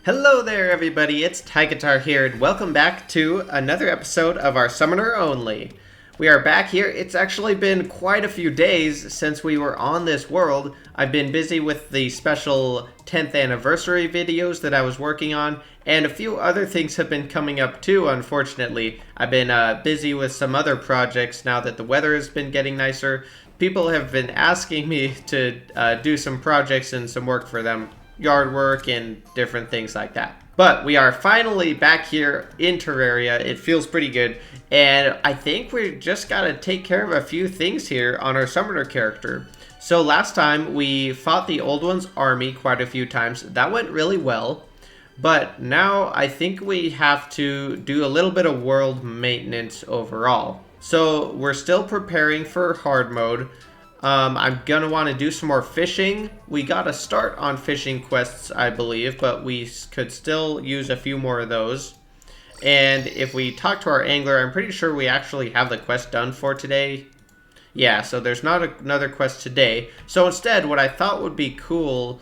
Hello there everybody, it's Tigitar here and welcome back to another episode of our Summoner Only. We are back here. It's actually been quite a few days since we were on this world. I've been busy with the special 10th anniversary videos that I was working on, and a few other things have been coming up too, unfortunately. I've been busy with some other projects now that the weather has been getting nicer. People have been asking me to do some projects and some work for them. Yard work and different things like that. But we are finally back here in Terraria. It feels pretty good. And I think we just gotta take care of a few things here on our summoner character. So last time we fought the old one's army quite a few times. That went really well. But now I think we have to do a little bit of world maintenance overall. So we're still preparing for hard mode. I'm gonna want to do some more fishing. We got to start on fishing quests, I believe, but we could still use a few more of those. And if we talk to our angler, I'm pretty sure we actually have the quest done for today. Yeah, so there's not another quest today. So instead, what I thought would be cool,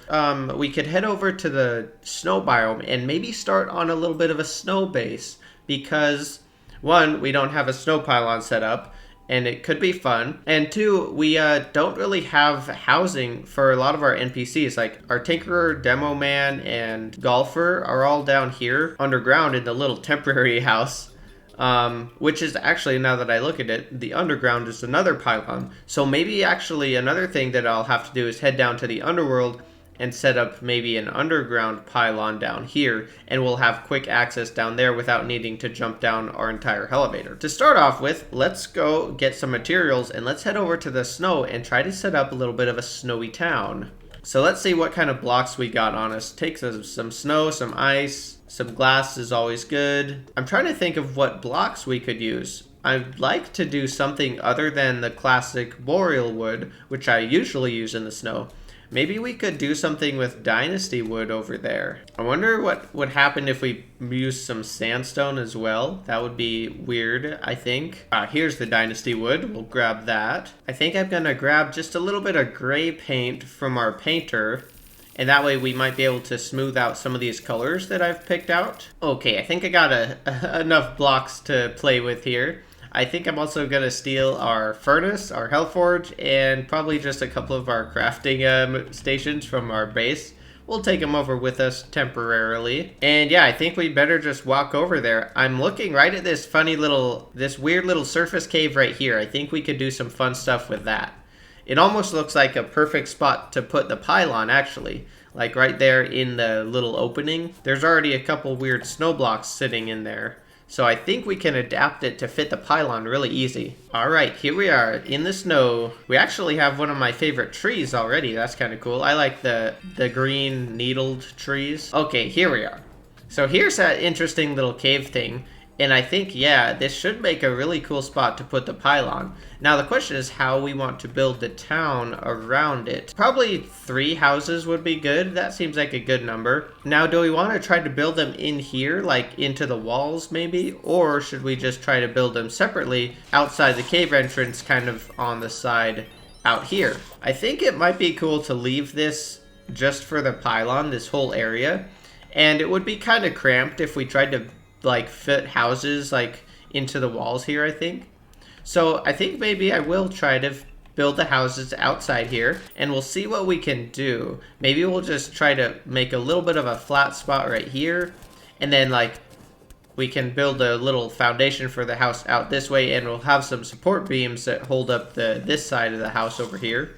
we could head over to the snow biome and maybe start on a little bit of a snow base. Because, one, we don't have a snow pylon set up, and it could be fun. And two, we don't really have housing for a lot of our NPCs. Like our Tinkerer, Demo Man, and Golfer are all down here underground in the little temporary house. Which is actually, now that I look at it, the underground is another pylon. So maybe actually another thing that I'll have to do is head down to the underworld and set up maybe an underground pylon down here, and we'll have quick access down there without needing to jump down our entire elevator. To start off with, let's go get some materials and let's head over to the snow and try to set up a little bit of a snowy town. So let's see what kind of blocks we got on us. Take some snow, some ice, some glass is always good. I'm trying to think of what blocks we could use. I'd like to do something other than the classic boreal wood, which I usually use in the snow. Maybe we could do something with dynasty wood over there. I wonder what would happen if we use some sandstone as well. That would be weird, I think. Here's the dynasty wood. We'll grab that. I think I'm gonna grab just a little bit of gray paint from our painter, and that way we might be able to smooth out some of these colors that I've picked out. Okay, I think I got enough blocks to play with here. I think I'm also going to steal our furnace, our hellforge, and probably just a couple of our crafting stations from our base. We'll take them over with us temporarily. And yeah, I think we better just walk over there. I'm looking right at this this weird little surface cave right here. I think we could do some fun stuff with that. It almost looks like a perfect spot to put the pylon, actually. Like right there in the little opening. There's already a couple weird snow blocks sitting in there. So I think we can adapt it to fit the pylon really easy. Alright, here we are in the snow. We actually have one of my favorite trees already. That's kind of cool. I like the green needled trees. Okay, here we are. So here's that interesting little cave thing. And I think, yeah, this should make a really cool spot to put the pylon. Now the question is how we want to build the town around it. Probably 3 houses would be good. That seems like a good number. Now, do we want to try to build them in here, like into the walls maybe? Or should we just try to build them separately outside the cave entrance, kind of on the side out here? I think it might be cool to leave this just for the pylon, this whole area. And it would be kind of cramped if we tried to like fit houses like into the walls here, I think. So I think maybe I will try to build the houses outside here and we'll see what we can do. Maybe we'll just try to make a little bit of a flat spot right here, and then like we can build a little foundation for the house out this way, and we'll have some support beams that hold up this side of the house over here.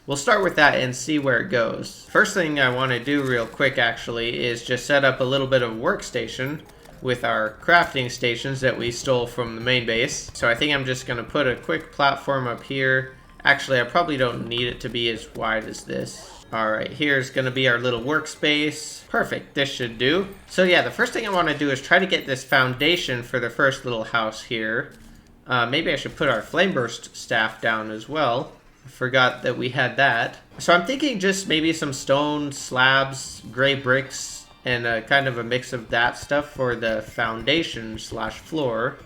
We'll start with that and see where it goes. First thing I want to do real quick actually is just set up a little bit of workstation with our crafting stations that we stole from the main base. So I think I'm just gonna put a quick platform up here. Actually, I probably don't need it to be as wide as this. All right, here's gonna be our little workspace. Perfect, this should do. So yeah, the first thing I wanna do is try to get this foundation for the first little house here. Maybe I should put our flame burst staff down as well. I forgot that we had that. So I'm thinking just maybe some stone slabs, gray bricks, and kind of a mix of that stuff for the foundation slash floor.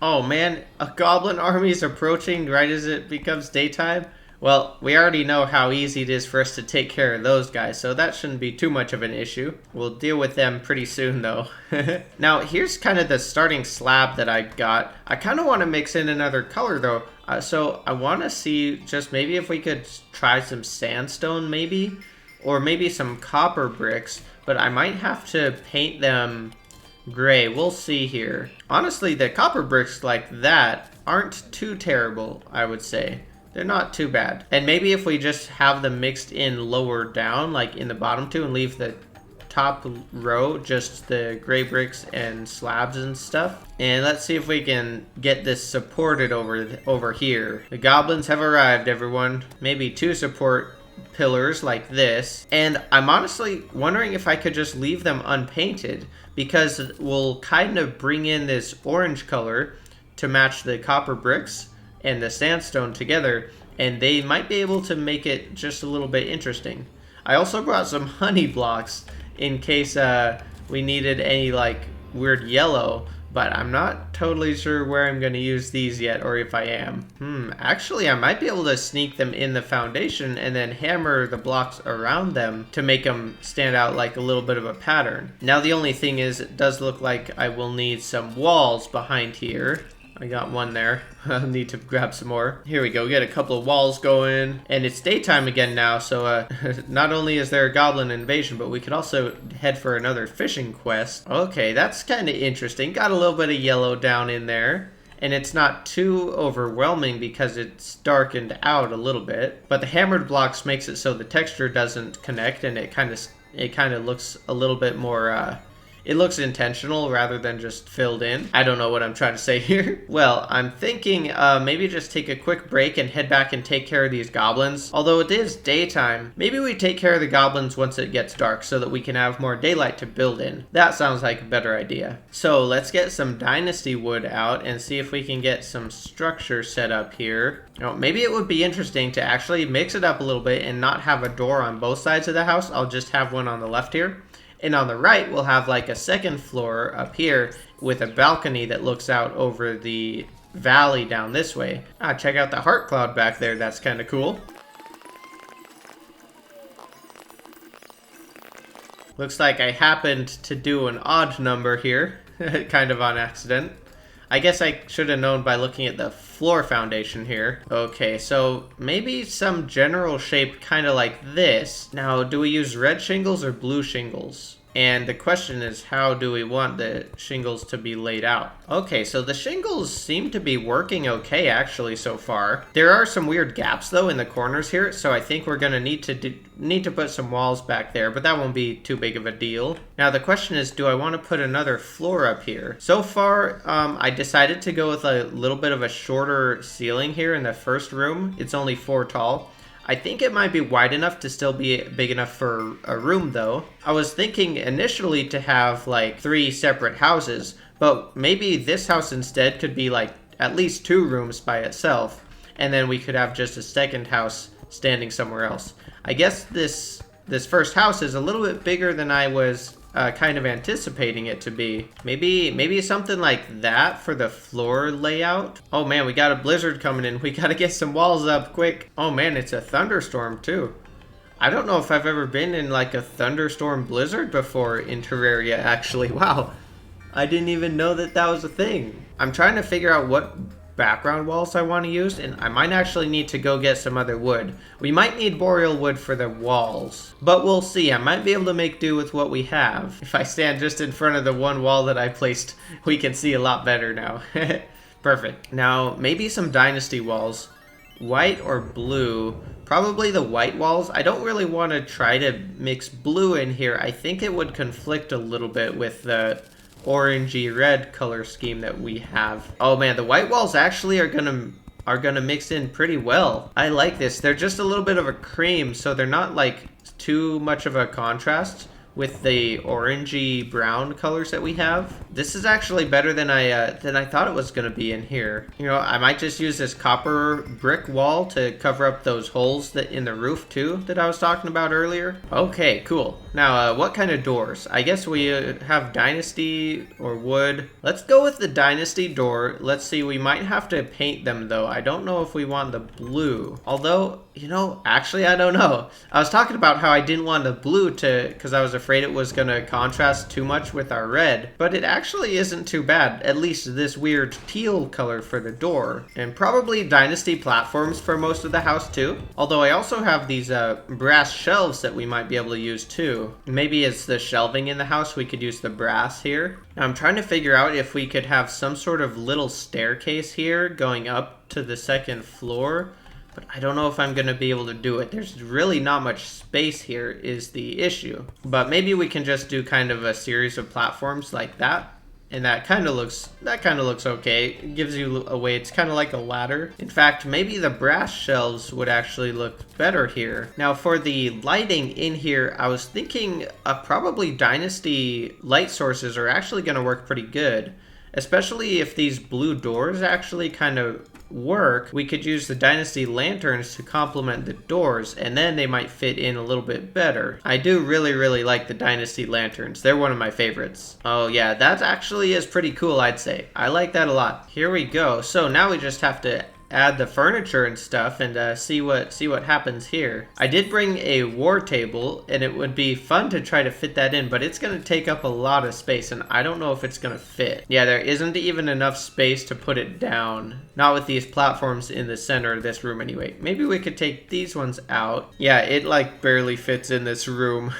Oh man, a goblin army is approaching right as it becomes daytime. Well, we already know how easy it is for us to take care of those guys, so that shouldn't be too much of an issue. We'll deal with them pretty soon, though. Now, here's kind of the starting slab that I got. I kind of want to mix in another color, though. So I want to see just maybe if we could try some sandstone, maybe? Or maybe some copper bricks, but I might have to paint them gray. We'll see here. Honestly, the copper bricks like that aren't too terrible, I would say. They're not too bad. And maybe if we just have them mixed in lower down, like in the bottom two, and leave the top row just the gray bricks and slabs and stuff. And let's see if we can get this supported over here. The goblins have arrived, everyone. Maybe 2 support pillars like this. And I'm honestly wondering if I could just leave them unpainted, because we'll kind of bring in this orange color to match the copper bricks and the sandstone together, and they might be able to make it just a little bit interesting. I also brought some honey blocks in case we needed any like weird yellow, but I'm not totally sure where I'm going to use these yet, or if I am. Actually, I might be able to sneak them in the foundation and then hammer the blocks around them to make them stand out like a little bit of a pattern. Now, the only thing is, it does look like I will need some walls behind here. I got one there. I'll need to grab some more. Here we go. Get a couple of walls going. And it's daytime again now, so not only is there a goblin invasion, but we could also head for another fishing quest. Okay, that's kind of interesting. Got a little bit of yellow down in there. And it's not too overwhelming because it's darkened out a little bit. But the hammered blocks makes it so the texture doesn't connect, and it kind of looks a little bit more it looks intentional rather than just filled in. I don't know what I'm trying to say here. Well, I'm thinking maybe just take a quick break and head back and take care of these goblins. Although it is daytime, maybe we take care of the goblins once it gets dark so that we can have more daylight to build in. That sounds like a better idea. So let's get some dynasty wood out and see if we can get some structure set up here. Maybe it would be interesting to actually mix it up a little bit and not have a door on both sides of the house. I'll just have one on the left here. And on the right, we'll have like a second floor up here with a balcony that looks out over the valley down this way. Check out the heart cloud back there. That's kind of cool. Looks like I happened to do an odd number here, kind of on accident. I guess I should have known by looking at the floor foundation here. Okay, so maybe some general shape kind of like this. Now, do we use red shingles or blue shingles? And the question is, how do we want the shingles to be laid out? Okay, so the shingles seem to be working okay, actually, so far. There are some weird gaps, though, in the corners here, so I think we're going to need to put some walls back there, but that won't be too big of a deal. Now, the question is, do I want to put another floor up here? So far, I decided to go with a little bit of a shorter ceiling here in the first room. It's only 4 tall. I think it might be wide enough to still be big enough for a room, though. I was thinking initially to have like 3 separate houses, but maybe this house instead could be like at least 2 rooms by itself, and then we could have just a second house standing somewhere else. I guess this first house is a little bit bigger than I was kind of anticipating it to be. Maybe something like that for the floor layout. Oh man, we got a blizzard coming in. We gotta get some walls up quick. Oh man, it's a thunderstorm too. I don't know if I've ever been in like a thunderstorm blizzard before in Terraria, actually. Wow, I didn't even know that was a thing. I'm trying to figure out what background walls I want to use, and I might actually need to go get some other wood. We might need boreal wood for the walls, but we'll see. I might be able to make do with what we have. If I stand just in front of the one wall that I placed, we can see a lot better now. Perfect. Now, maybe some dynasty walls. White or blue? Probably the white walls. I don't really want to try to mix blue in here. I think it would conflict a little bit with the orangey red color scheme that we have. Oh man, the white walls actually are gonna mix in pretty well. I like this. They're just a little bit of a cream, so they're not like too much of a contrast with the orangey brown colors that we have. This is actually better than I thought it was going to be in here. You know, I might just use this copper brick wall to cover up those holes that in the roof too that I was talking about earlier. Okay, cool. Now, what kind of doors? I guess we have Dynasty or wood. Let's go with the Dynasty door. Let's see, we might have to paint them though. I don't know if we want the blue. Although, you know, actually I don't know. I was talking about how I didn't want the blue because I was afraid it was going to contrast too much with our red, but it actually isn't too bad, at least this weird teal color for the door. And probably Dynasty platforms for most of the house too, although I also have these brass shelves that we might be able to use too. Maybe as the shelving in the house we could use the brass here. Now I'm trying to figure out if we could have some sort of little staircase here going up to the second floor, but I don't know if I'm going to be able to do it. There's really not much space here is the issue. But maybe we can just do kind of a series of platforms like that. And that kind of looks okay. It gives you a way, it's kind of like a ladder. In fact, maybe the brass shelves would actually look better here. Now for the lighting in here, I was thinking probably Dynasty light sources are actually going to work pretty good. Especially if these blue doors actually kind of work, we could use the Dynasty lanterns to complement the doors, and then they might fit in a little bit better. I do really like the Dynasty lanterns. They're one of my favorites. Oh yeah, that actually is pretty cool, I'd say. I like that a lot. Here we go. So now we just have to add the furniture and stuff and see what happens here. I did bring a war table, and it would be fun to try to fit that in, but it's going to take up a lot of space, and I don't know if it's going to fit. Yeah, there isn't even enough space to put it down. Not with these platforms in the center of this room anyway. Maybe we could take these ones out. Yeah, it like barely fits in this room.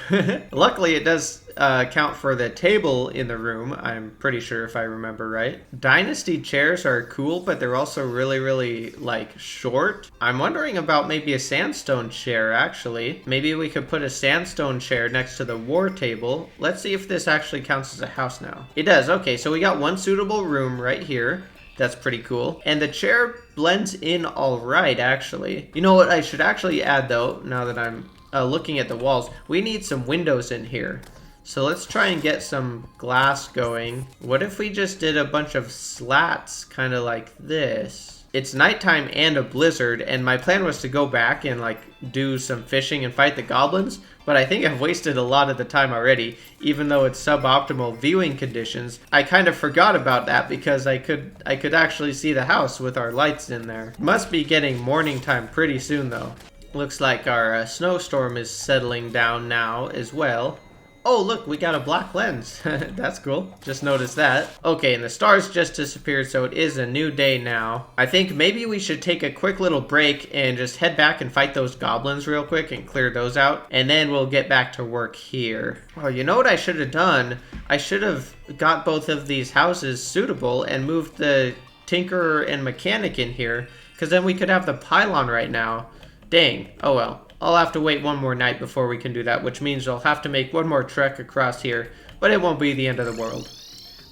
Luckily, it does count for the table in the room, I'm pretty sure, if I remember right. Dynasty chairs are cool, but they're also really like short. I'm wondering about maybe a sandstone chair actually. Maybe we could put a sandstone chair next to the war table. Let's see if this actually counts as a house now. It does. Okay, so we got one suitable room right here. That's pretty cool. And the chair blends in all right, actually. You know what I should actually add though, now that I'm looking at the walls, we need some windows in here. So let's try and get some glass going. What if we just did a bunch of slats kind of like this? It's nighttime and a blizzard, and my plan was to go back and like do some fishing and fight the goblins, but I think I've wasted a lot of the time already, even though it's suboptimal viewing conditions. I kind of forgot about that because I could actually see the house with our lights in there. Must be getting morning time pretty soon though. Looks like our snowstorm is settling down now as well. Oh, look, we got a black lens. That's cool. Just noticed that. Okay, and the stars just disappeared, so it is a new day now. I think maybe we should take a quick little break and just head back and fight those goblins real quick and clear those out, and then we'll get back to work here. Oh, you know what I should have done? I should have got both of these houses suitable and moved the tinkerer and mechanic in here, because then we could have the pylon right now. Dang. Oh well. I'll have to wait one more night before we can do that, which means I'll have to make one more trek across here, but it won't be the end of the world.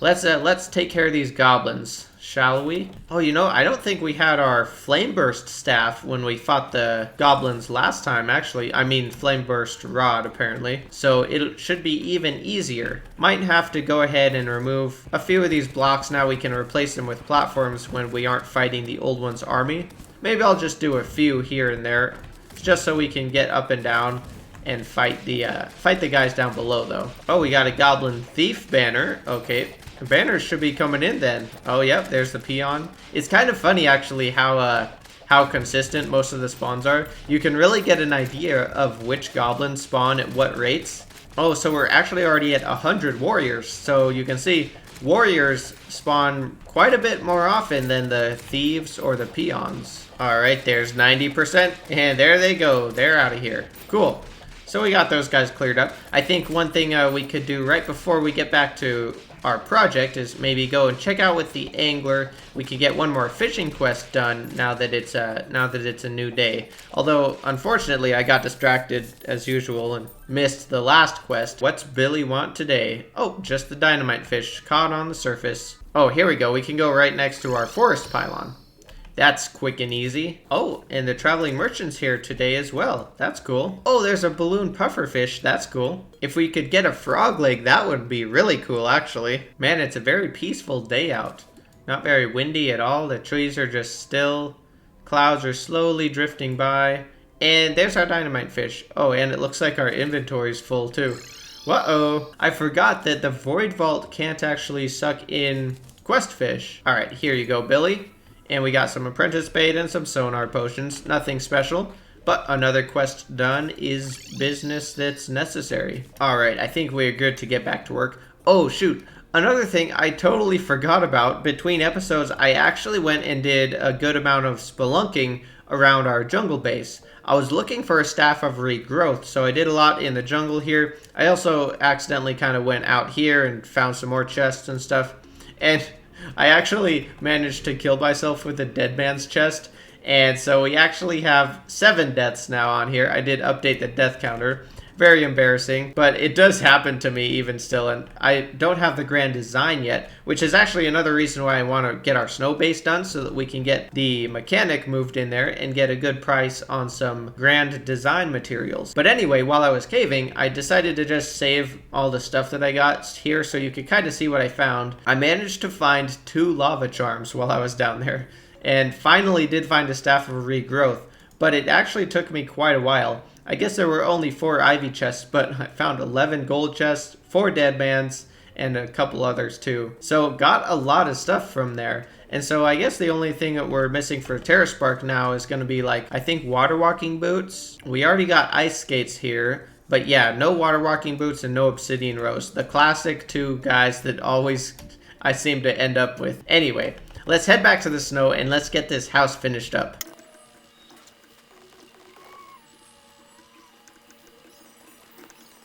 Let's take care of these goblins, shall we? Oh, you know, I don't think we had our flame burst staff when we fought the goblins last time, actually. I mean, flame burst rod, apparently. So it should be even easier. Might have to go ahead and remove a few of these blocks. Now we can replace them with platforms when we aren't fighting the old one's army. Maybe I'll just do a few here and there, just so we can get up and down and fight the guys down below though. Oh, we got a goblin thief banner. Okay, the banners should be coming in then. Oh yep, there's the peon. It's kind of funny actually how consistent most of the spawns are. You can really get an idea of which goblins spawn at what rates. Oh, so we're actually already at 100 warriors. So you can see warriors spawn quite a bit more often than the thieves or the peons. All right, there's 90%, and there they go. They're out of here. Cool. So we got those guys cleared up. I think one thing we could do right before we get back to our project is maybe go and check out with the angler. We could get one more fishing quest done now that it's a new day. Although, unfortunately, I got distracted as usual and missed the last quest. What's Billy want today? Oh, just the dynamite fish caught on the surface. Oh, here we go. We can go right next to our forest pylon. That's quick and easy. Oh, and the traveling merchant's here today as well. That's cool. Oh, there's a balloon pufferfish. That's cool. If we could get a frog leg, that would be really cool, actually. Man, it's a very peaceful day out. Not very windy at all. The trees are just still. Clouds are slowly drifting by. And there's our dynamite fish. Oh, and it looks like our inventory's full too. Uh-oh. I forgot that the void vault can't actually suck in quest fish. All right, here you go, Billy. And we got some apprentice bait and some sonar potions. Nothing special, but another quest done is business that's necessary. All right, I think we're good to get back to work. Oh, shoot. Another thing I totally forgot about, between episodes, I actually went and did a good amount of spelunking around our jungle base. I was looking for a staff of regrowth, so I did a lot in the jungle here. I also accidentally kind of went out here and found some more chests and stuff. And I actually managed to kill myself with a dead man's chest. And so we actually have 7 deaths now on here. I did update the death counter. Very embarrassing, but it does happen to me even still, and I don't have the grand design yet, which is actually another reason why I want to get our snow base done so that we can get the mechanic moved in there and get a good price on some grand design materials. But anyway, while I was caving, I decided to just save all the stuff that I got here so you could kind of see what I found. I managed to find 2 lava charms while I was down there, and finally did find a staff of regrowth, but it actually took me quite a while. I guess there were only 4 ivy chests, but I found 11 gold chests, 4 dead mans, and a couple others too. So got a lot of stuff from there. And so I guess the only thing that we're missing for Terraspark now is going to be like, I think water walking boots. We already got ice skates here. But yeah, no water walking boots and no obsidian rose. The classic 2 guys that always I seem to end up with. Anyway, let's head back to the snow and let's get this house finished up.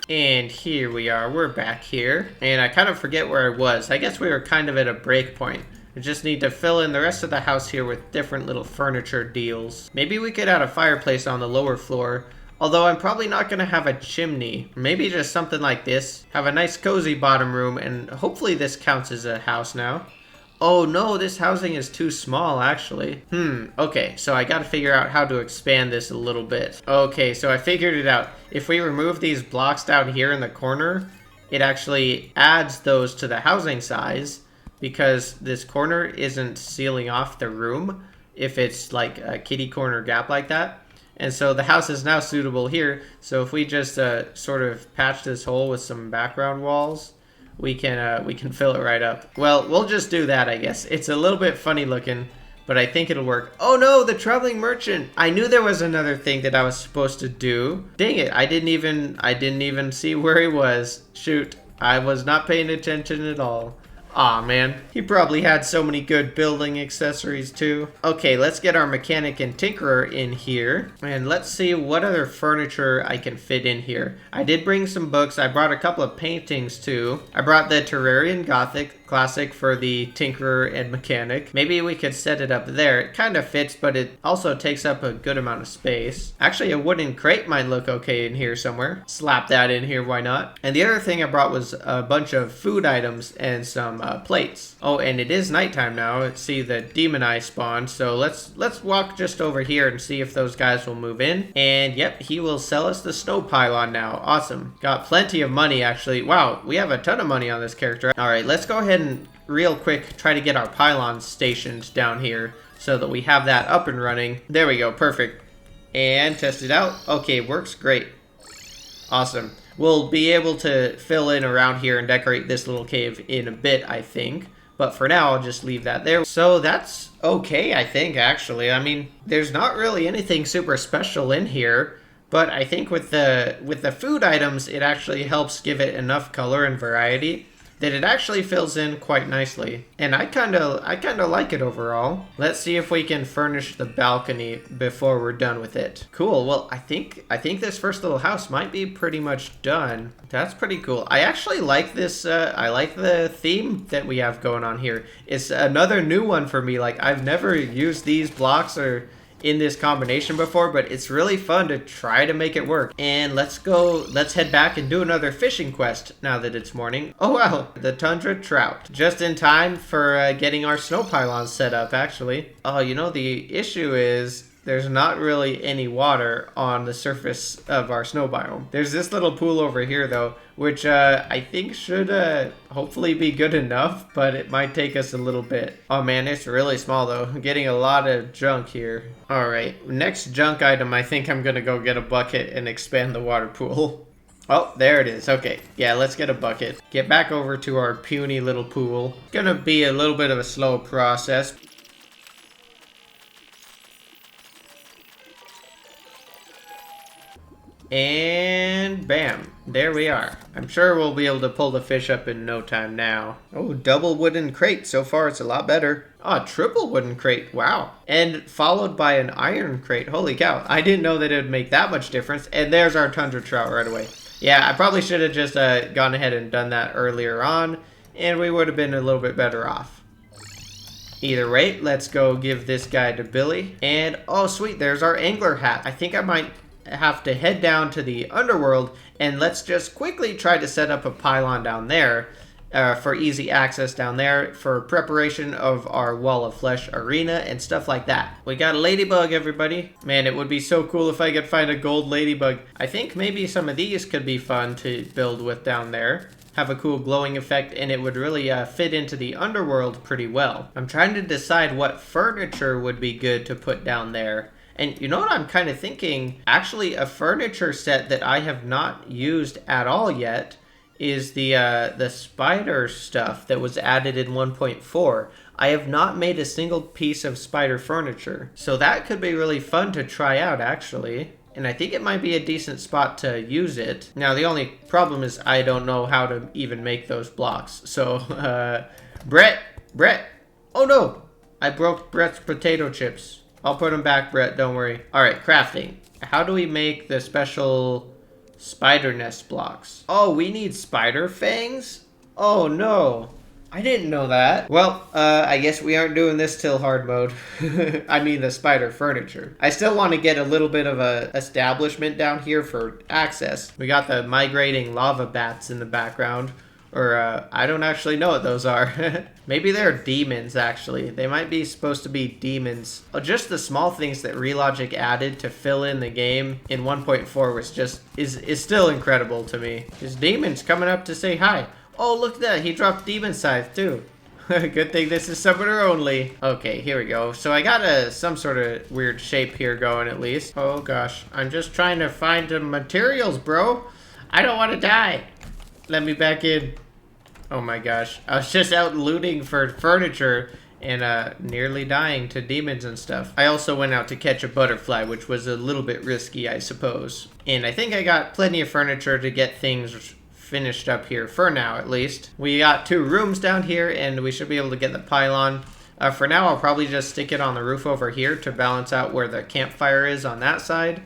And here we are, we're back here. And I kind of forget where I was. I guess we were kind of at a break point. We just need to fill in the rest of the house here with different little furniture deals. Maybe we could add a fireplace on the lower floor. Although I'm probably not going to have a chimney. Maybe just something like this. Have a nice cozy bottom room, and hopefully this counts as a house now. Oh no, this housing is too small actually. Okay, so I gotta figure out how to expand this a little bit. Okay, so I figured it out. If we remove these blocks down here in the corner, it actually adds those to the housing size because this corner isn't sealing off the room if it's like a kitty corner gap like that. And so the house is now suitable here. So if we just sort of patch this hole with some background walls, we can fill it right up. Well, we'll just do that, I guess. It's a little bit funny looking, but I think it'll work. Oh no, the traveling merchant! I knew there was another thing that I was supposed to do. Dang it, I didn't even see where he was. Shoot, I was not paying attention at all. Aw, man. He probably had so many good building accessories, too. Okay, let's get our mechanic and tinkerer in here. And let's see what other furniture I can fit in here. I did bring some books. I brought a couple of paintings, too. I brought the Terrarian Gothic Classic for the tinkerer and mechanic. Maybe we could set it up there. It kind of fits, but it also takes up a good amount of space. Actually, a wooden crate might look okay in here somewhere. Slap that in here, why not? And the other thing I brought was a bunch of food items and some plates. Oh, and it is nighttime now. Let's see, the demon eye spawned. So let's walk just over here and see if those guys will move in. And yep, he will sell us the snow pylon now. Awesome. Got plenty of money, actually. Wow, we have a ton of money on this character. All right, let's go ahead and real quick try to get our pylons stationed down here so that we have that up and running. There we go, perfect. And test it out. Okay, works great. Awesome. We'll be able to fill in around here and decorate this little cave in a bit, I think. But for now, I'll just leave that there. So that's okay, I think, actually. I mean, there's not really anything super special in here. But I think with the food items, it actually helps give it enough color and variety that it actually fills in quite nicely. And I kinda like it overall. Let's see if we can furnish the balcony before we're done with it. Cool, well, I think this first little house might be pretty much done. That's pretty cool. I actually like this, I like the theme that we have going on here. It's another new one for me. Like, I've never used these blocks or in this combination before, but it's really fun to try to make it work. And let's head back and do another fishing quest now that it's morning. Oh wow, the tundra trout. Just in time for getting our snow pylons set up, actually. Oh, you know, the issue is there's not really any water on the surface of our snow biome. There's this little pool over here though, which I think should hopefully be good enough, but it might take us a little bit. Oh man, it's really small though. I'm getting a lot of junk here. All right, next junk item, I think I'm gonna go get a bucket and expand the water pool. Oh, there it is. Okay, yeah, let's get a bucket. Get back over to our puny little pool. It's gonna be a little bit of a slow process. And bam, there we are. I'm sure we'll be able to pull the fish up in no time now. Oh, double wooden crate. So far, it's a lot better. Oh, triple wooden crate. Wow. And followed by an iron crate. Holy cow. I didn't know that it would make that much difference. And there's our tundra trout right away. Yeah, I probably should have just gone ahead and done that earlier on, and we would have been a little bit better off. Either way, let's go give this guy to Billy. And oh, sweet, there's our angler hat. I think I might have to head down to the underworld, and let's just quickly try to set up a pylon down there for easy access down there for preparation of our wall of flesh arena and stuff like that. We got a ladybug, everybody. Man, it would be so cool if I could find a gold ladybug. I think maybe some of these could be fun to build with down there. Have a cool glowing effect, and it would really fit into the underworld pretty well. I'm trying to decide what furniture would be good to put down there. And you know what I'm kind of thinking? Actually, a furniture set that I have not used at all yet is the spider stuff that was added in 1.4. I have not made a single piece of spider furniture. So that could be really fun to try out, actually. And I think it might be a decent spot to use it. Now, the only problem is I don't know how to even make those blocks. So, Brett! Oh no! I broke Brett's potato chips. I'll put them back, Brett, don't worry. All right, crafting. How do we make the special spider nest blocks? Oh, we need spider fangs? Oh, no. I didn't know that. Well, I guess we aren't doing this till hard mode. I mean the spider furniture. I still want to get a little bit of a establishment down here for access. We got the migrating lava bats in the background. Or, I don't actually know what those are. Maybe they're demons, actually. They might be supposed to be demons. Oh, just the small things that Relogic added to fill in the game in 1.4 was just, is still incredible to me. There's demons coming up to say hi. Oh, look at that. He dropped Demon Scythe, too. Good thing this is summoner only. Okay, here we go. So I got some sort of weird shape here going, at least. Oh, gosh. I'm just trying to find the materials, bro. I don't want to die. Let me back in. Oh my gosh. I was just out looting for furniture and nearly dying to demons and stuff. I also went out to catch a butterfly, which was a little bit risky, I suppose. And I think I got plenty of furniture to get things finished up here, for now at least. We got 2 rooms down here, and we should be able to get the pylon. For now, I'll probably just stick it on the roof over here to balance out where the campfire is on that side.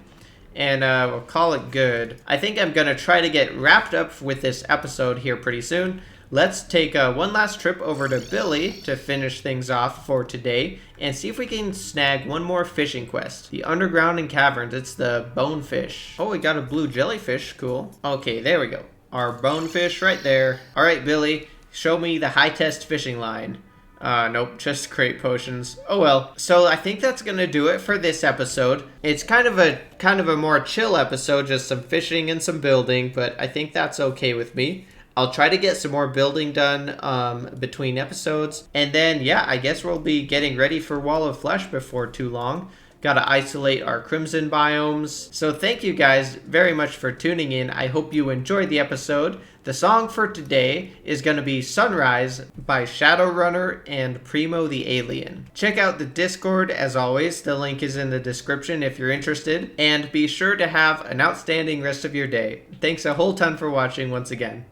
And we'll call it good. I think I'm going to try to get wrapped up with this episode here pretty soon. Let's take one last trip over to Billy to finish things off for today and see if we can snag one more fishing quest. The underground and caverns, it's the bonefish. Oh, we got a blue jellyfish, cool. Okay, there we go. Our bonefish right there. All right, Billy, show me the high test fishing line. Nope, just crate potions. Oh well. So I think that's gonna do it for this episode. It's kind of a more chill episode, just some fishing and some building, but I think that's okay with me. I'll try to get some more building done between episodes. And then, yeah, I guess we'll be getting ready for Wall of Flesh before too long. Gotta isolate our crimson biomes. So thank you guys very much for tuning in. I hope you enjoyed the episode. The song for today is going to be Sunrise by Shadowrunner and Primo the Alien. Check out the Discord as always. The link is in the description if you're interested. And be sure to have an outstanding rest of your day. Thanks a whole ton for watching once again.